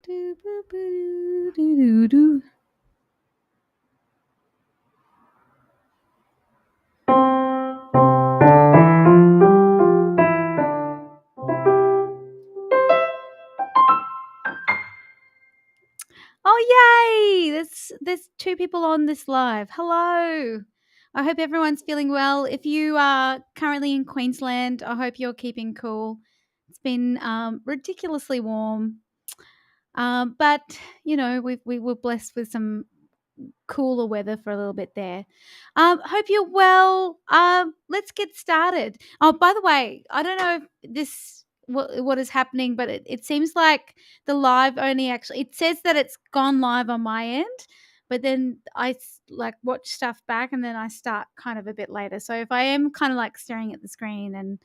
Do-do-do-do-do-do-do. Oh, yay! There's two people on this live. Hello. I hope everyone's feeling well. If you are currently in Queensland, I hope you're keeping cool. It's been ridiculously warm. But we were blessed with some cooler weather for a little bit there. Hope you're well. Let's get started. Oh, by the way, I don't know if what is happening, but it seems like the live only actually it says that it's gone live on my end, but then like watch stuff back and then I start kind of a bit later. So if I am kind of like staring at the screen and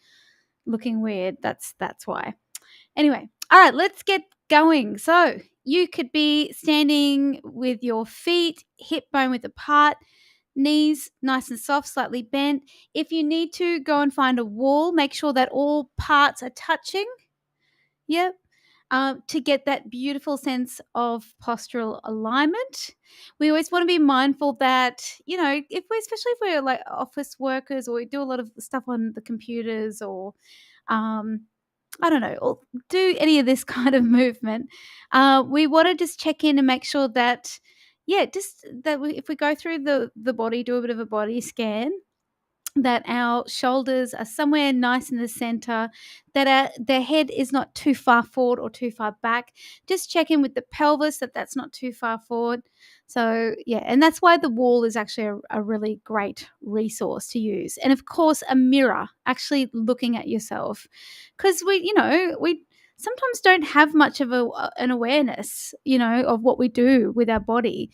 looking weird, that's why. Anyway, all right, let's get going. So you could be standing with your feet hip bone width apart, knees nice and soft, slightly bent. If you need to, go and find a wall. Make sure that all parts are touching. Yep. To get that beautiful sense of postural alignment. We always want to be mindful that, especially if we're like office workers or we do a lot of stuff on the computers or I don't know, or do any of this kind of movement, we want to just check in and make sure that, if we go through the body, do a bit of a body scan, that our shoulders are somewhere nice in the center, that their head is not too far forward or too far back. Just check in with the pelvis that that's not too far forward. So, yeah, and that's why the wall is actually a really great resource to use. And of course, a mirror, actually looking at yourself, because we sometimes don't have much of an awareness, of what we do with our body.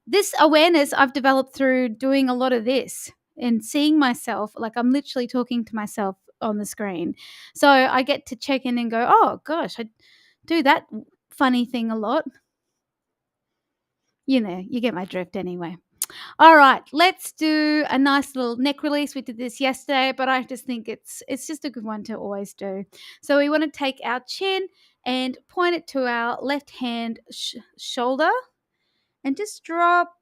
This awareness I've developed through doing a lot of this and seeing myself, like I'm literally talking to myself on the screen. So I get to check in and go, oh gosh, I do that funny thing a lot. You get my drift anyway. All right, let's do a nice little neck release. We did this yesterday, but I just think it's just a good one to always do. So we want to take our chin and point it to our left hand shoulder and just drop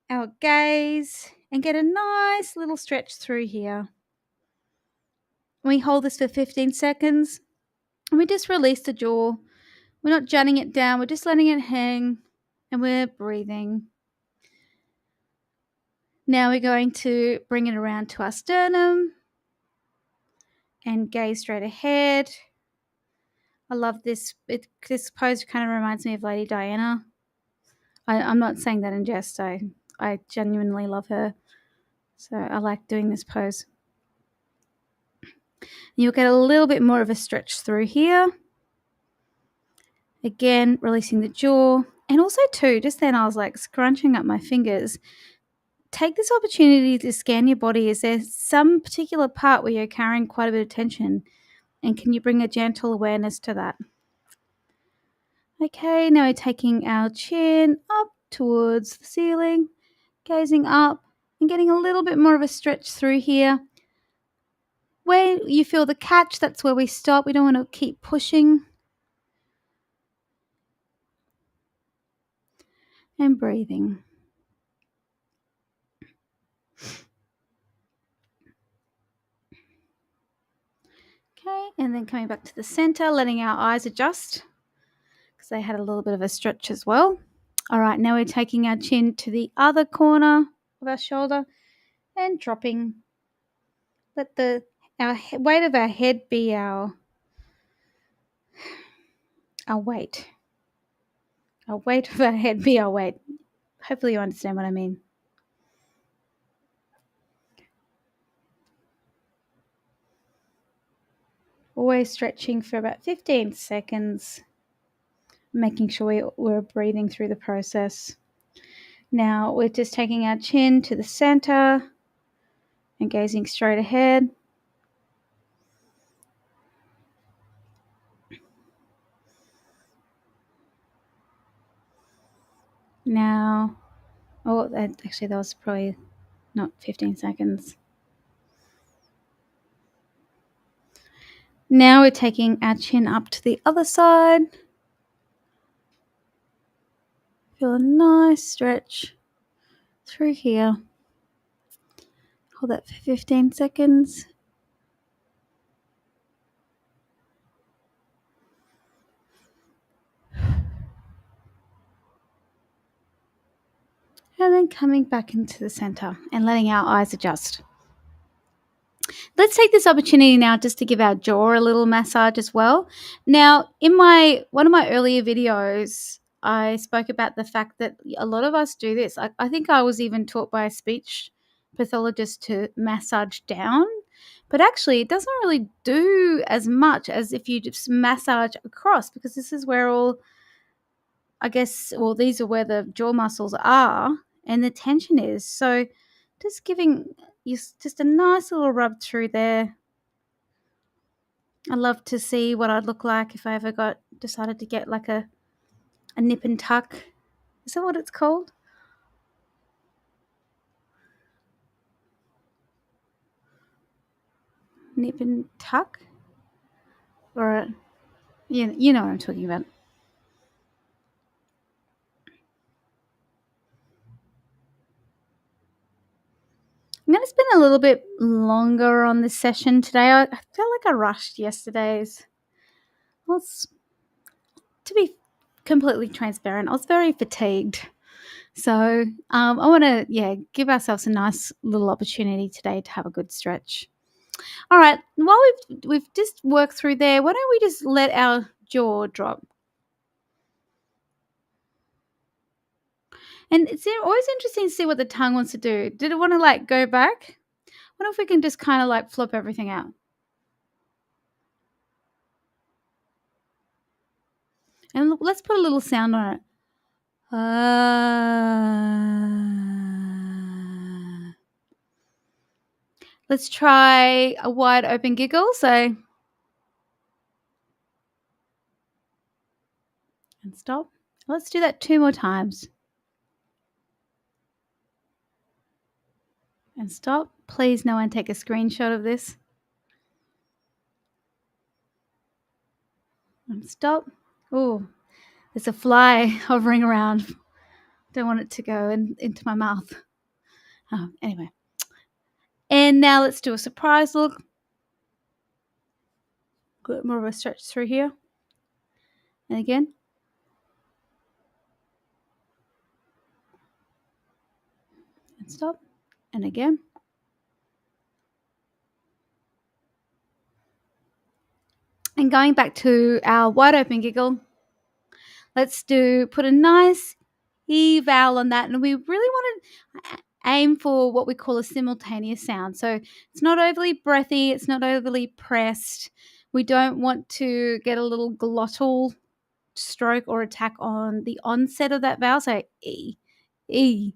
our gaze and get a nice little stretch through here. We hold this for 15 seconds and we just release the jaw. We're not jutting it down, we're just letting it hang and we're breathing. Now we're going to bring it around to our sternum and gaze straight ahead. I love this. This pose kind of reminds me of Lady Diana. I'm not saying that in jest. I genuinely love her. So I like doing this pose. You'll get a little bit more of a stretch through here. Again, releasing the jaw. And also too, just then I was like scrunching up my fingers. Take this opportunity to scan your body. Is there some particular part where you're carrying quite a bit of tension? And can you bring a gentle awareness to that? Okay, now we're taking our chin up towards the ceiling, gazing up and getting a little bit more of a stretch through here. Where you feel the catch, that's where we stop. We don't want to keep pushing. And breathing. Okay, and then coming back to the center, letting our eyes adjust because they had a little bit of a stretch as well. All right, now we're taking our chin to the other corner of our shoulder and dropping. Let our weight of our head be our weight. Our weight of our head be our weight. Hopefully you understand what I mean. Always stretching for about 15 seconds, making sure we're breathing through the process. Now we're just taking our chin to the center and gazing straight ahead. Now, that was probably not 15 seconds. Now we're taking our chin up to the other side. Feel a nice stretch through here. Hold that for 15 seconds. And then coming back into the center and letting our eyes adjust. Let's take this opportunity now just to give our jaw a little massage as well. Now, in one of my earlier videos, I spoke about the fact that a lot of us do this. I think I was even taught by a speech pathologist to massage down, but actually it doesn't really do as much as if you just massage across, because this is where these are where the jaw muscles are and the tension is. So just giving you just a nice little rub through there. I'd love to see what I'd look like if I ever decided to get like a nip and tuck. Is that what it's called? Nip and tuck? Or you know what I'm talking about. I'm going to spend a little bit longer on this session today. I felt like I rushed yesterday's. To be completely transparent, I was very fatigued. So I want to, give ourselves a nice little opportunity today to have a good stretch. All right, while we've just worked through there, why don't we just let our jaw drop? And it's always interesting to see what the tongue wants to do. Did it want to like go back? What if we can just kind of like flip everything out? And let's put a little sound on it. Let's try a wide open giggle. So, and stop. Let's do that 2 more times. And stop. Please, no one take a screenshot of this. And stop. Oh, there's a fly hovering around. Don't want it to go into my mouth. Anyway. And now let's do a surprise look. Got more of a stretch through here. And again. And stop. And again. And going back to our wide open giggle, let's put a nice E vowel on that. And we really want to aim for what we call a simultaneous sound. So it's not overly breathy. It's not overly pressed. We don't want to get a little glottal stroke or attack on the onset of that vowel. So E, E.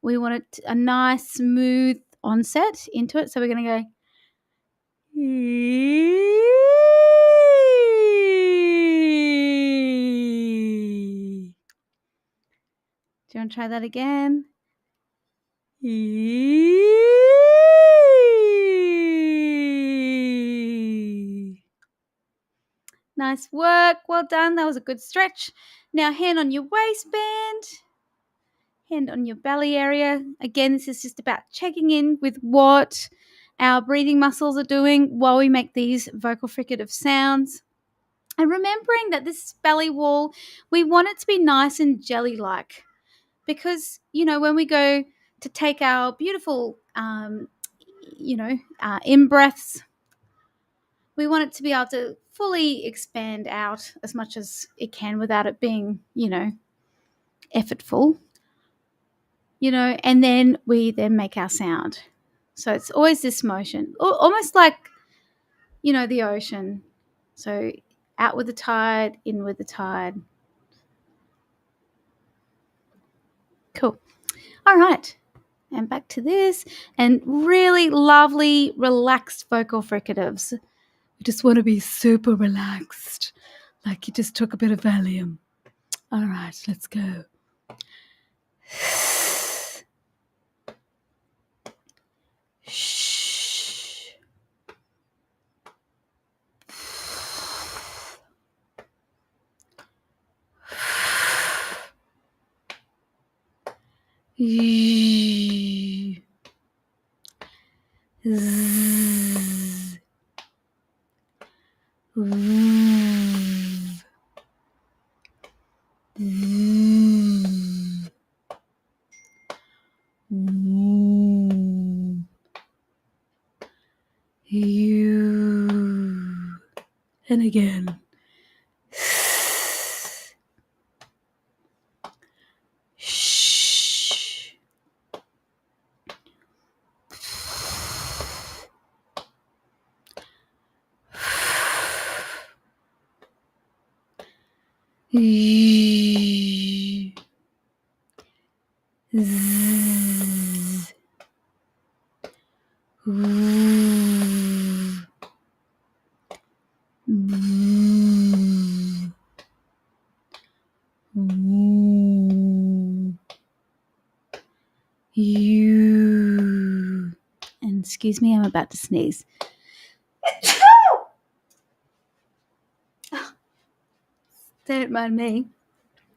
We want it a nice smooth onset into it. So we're going to go E. Do you want to try that again? Nice work. Well done. That was a good stretch. Now hand on your waistband. Hand on your belly area. Again, this is just about checking in with what our breathing muscles are doing while we make these vocal fricative sounds. And remembering that this belly wall, we want it to be nice and jelly-like. Because, when we go to take our beautiful, in-breaths, we want it to be able to fully expand out as much as it can without it being, effortful. And then we make our sound. So it's always this motion, almost like, the ocean. So out with the tide, in with the tide. Cool. All right. And back to this. And really lovely, relaxed vocal fricatives. You just want to be super relaxed, like you just took a bit of Valium. All right, let's go. Shh. zzz, you, and again. Shh. Zzz. You. And excuse me, I'm about to sneeze. Don't mind me.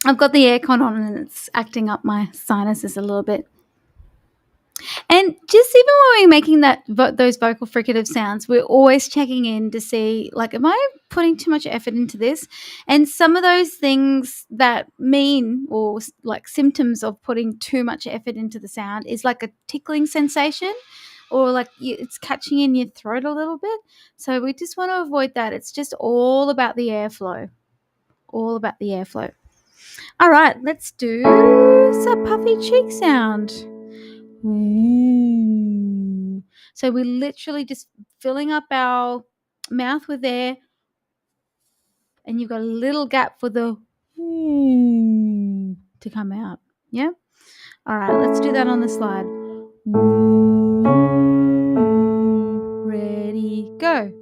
I've got the aircon on and it's acting up my sinuses a little bit. And just even when we're making those vocal fricative sounds, we're always checking in to see, like, am I putting too much effort into this? And some of those things that mean, or like symptoms of putting too much effort into the sound, is like a tickling sensation, or like it's catching in your throat a little bit. So we just want to avoid that. It's just all about the airflow. All about the airflow. All right, let's do a puffy cheek sound. Ooh. So we're literally just filling up our mouth with air, and you've got a little gap for the ooh to come out. Yeah? All right, let's do that on the slide. Ooh. Ready, go.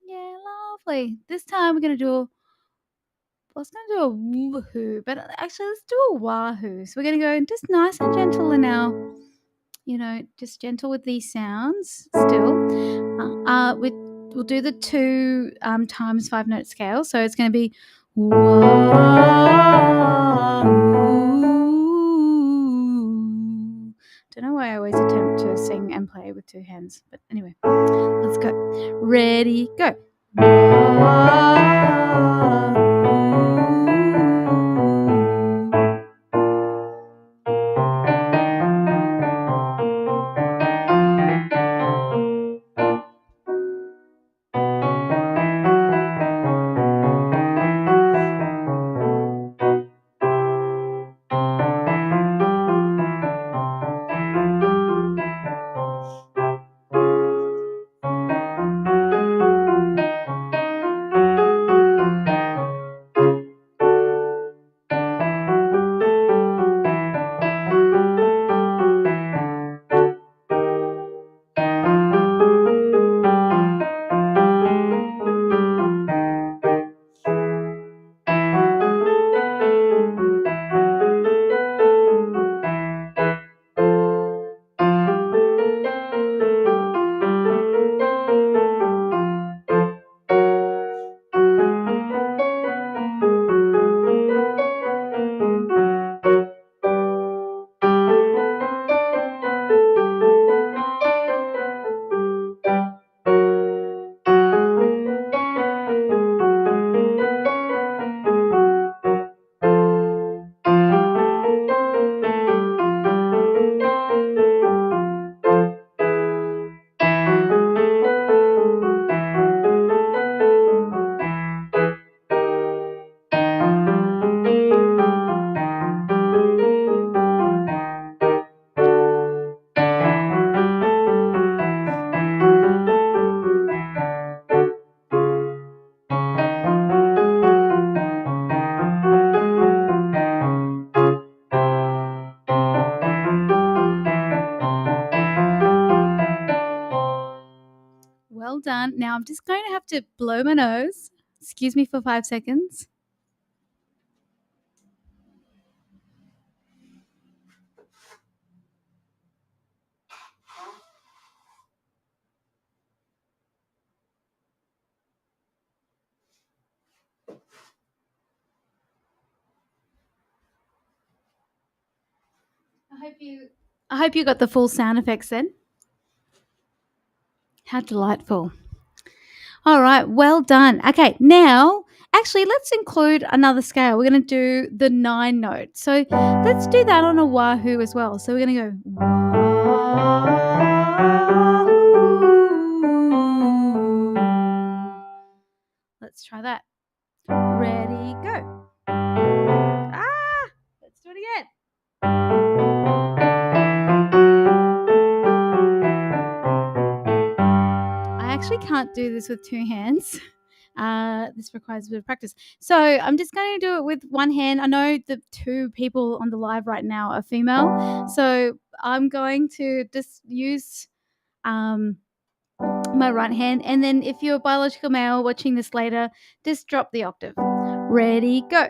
Yeah, lovely. This time we're going to do I was going to do a woohoo, but actually let's do a wahoo. So we're going to go just nice and gentle in our, just gentle with these sounds still. We'll do the 2 times 5 note scale. So it's going to be wahoo. Don't know why I always attempt to sing and play with 2 hands, but anyway, let's go. Ready, go. done. Now I'm just going to have to blow my nose. Excuse me for 5 seconds. I hope you got the full sound effects then. How delightful. All right, well done. Okay, now actually let's include another scale. We're going to do the 9 notes. So let's do that on a wahoo as well. So we're going to go wahoo. Let's try that. Ready, go. Let's do it again. I actually can't do this with 2 hands. This requires a bit of practice. So I'm just going to do it with one hand. I know the 2 people on the live right now are female. So I'm going to just use my right hand. And then if you're a biological male watching this later, just drop the octave. Ready, go.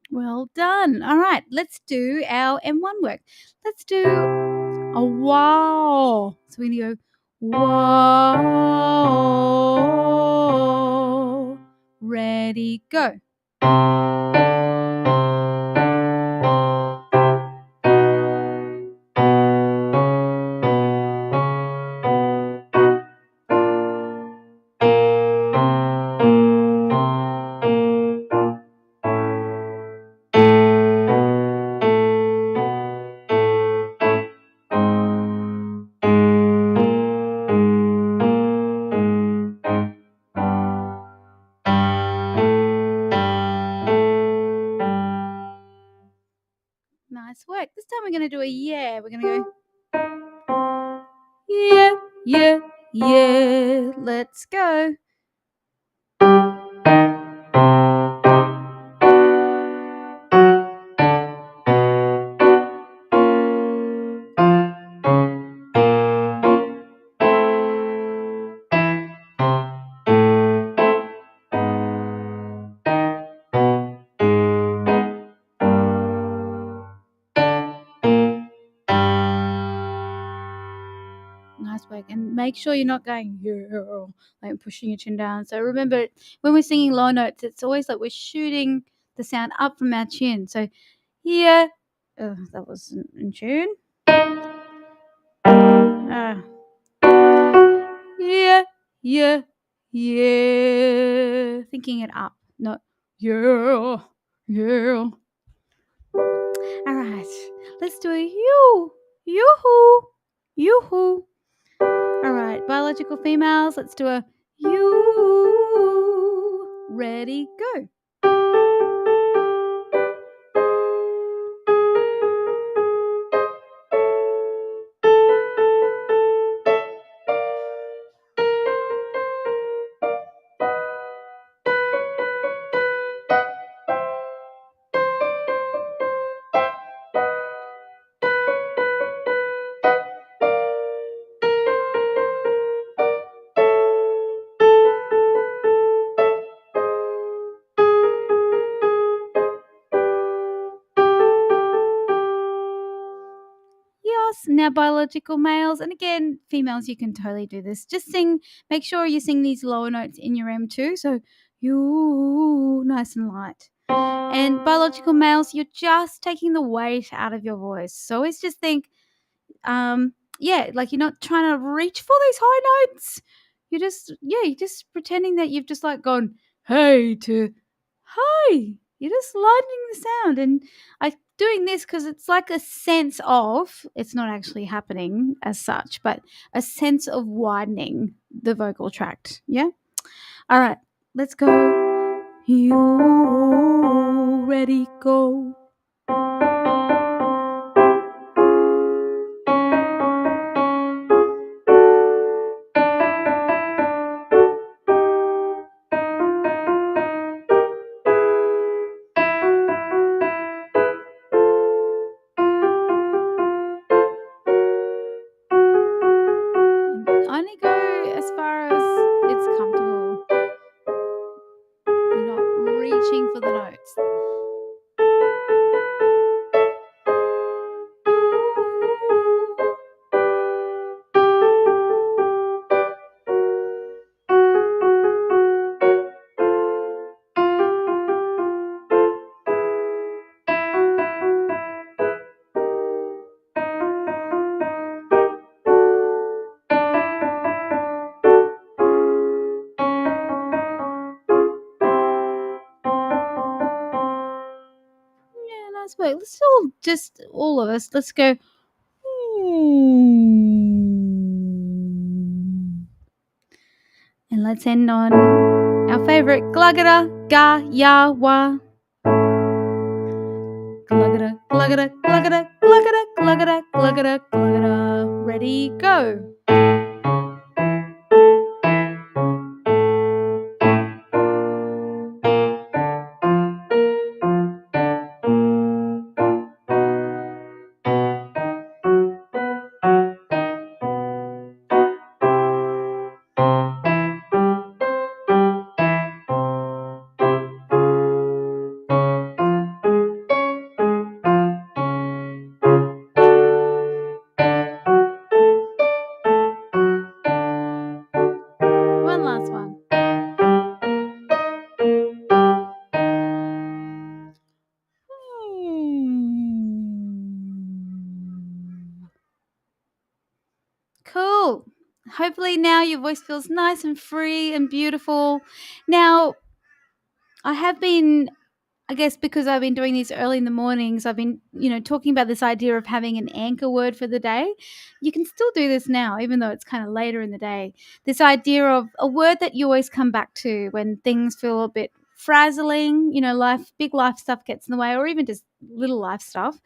Well done. All right, let's do our M1 work. Let's do a wow. So we're going to go wow. Ready, go. Nice work. This time we're going to do a yeah. We're going to go yeah, yeah, yeah. Let's go. Nice work. And make sure you're not going, yeah, like pushing your chin down. So remember, when we're singing low notes, it's always like we're shooting the sound up from our chin. So, yeah. Oh, that wasn't in tune. Yeah, yeah, yeah. Thinking it up, not yeah, yeah. All right, let's do a yoo-hoo, yoo-hoo. All right, biological females, let's do a yoo. Ready, go. us, now biological males, and again, females, you can totally do this. Just make sure you sing these lower notes in your M2, so you nice and light. And biological males, you're just taking the weight out of your voice. So always just think, like you're not trying to reach for these high notes. You're just pretending that you've just like gone, hey to hi. You're just lightening the sound. And I doing this because it's like a sense of, it's not actually happening as such, but a sense of widening the vocal tract. Yeah. All right, let's go. You ready, go. Only go as far as it's comfortable. You're not reaching for the notes. Yeah, nice work. Let's all of us, let's go. And let's end on our favorite glugada ga ya wa. Glugada, glugada, glugada, glugada, glugada, glugada, glugada. Ready, go. One last one. Cool. Hopefully now your voice feels nice and free and beautiful. Now, I have been, I guess because I've been doing these early in the mornings, I've been, talking about this idea of having an anchor word for the day. You can still do this now, even though it's kind of later in the day. This idea of a word that you always come back to when things feel a bit frazzling, big life stuff gets in the way, or even just little life stuff.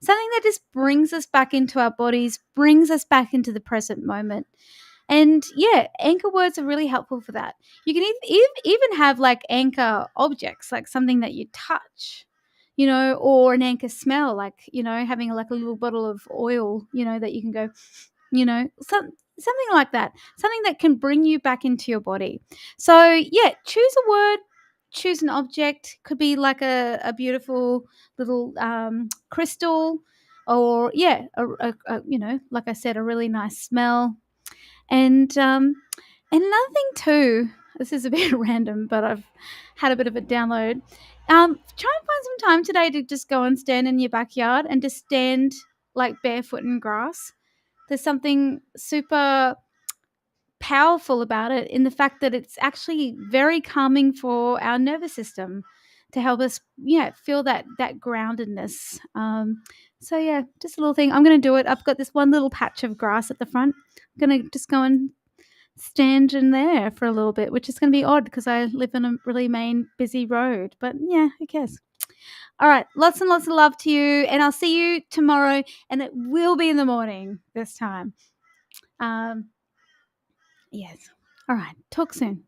Something that just brings us back into our bodies, brings us back into the present moment. And yeah, anchor words are really helpful for that. You can even have like anchor objects, like something that you touch, or an anchor smell, like, having like a little bottle of oil, that you can go, something like that, something that can bring you back into your body. So yeah, choose a word, choose an object. Could be like a beautiful little crystal, or yeah, like I said, a really nice smell. And another thing too, this is a bit random, but I've had a bit of a download. Try and find some time today to just go and stand in your backyard and just stand like barefoot in grass. There's something super powerful about it in the fact that it's actually very calming for our nervous system to help us, feel that groundedness. So yeah, just a little thing. I'm going to do it. I've got this one little patch of grass at the front. I'm going to just go and stand in there for a little bit, which is going to be odd because I live on a really main busy road. But yeah, who cares? All right, lots and lots of love to you, and I'll see you tomorrow, and it will be in the morning this time. Yes. All right, talk soon.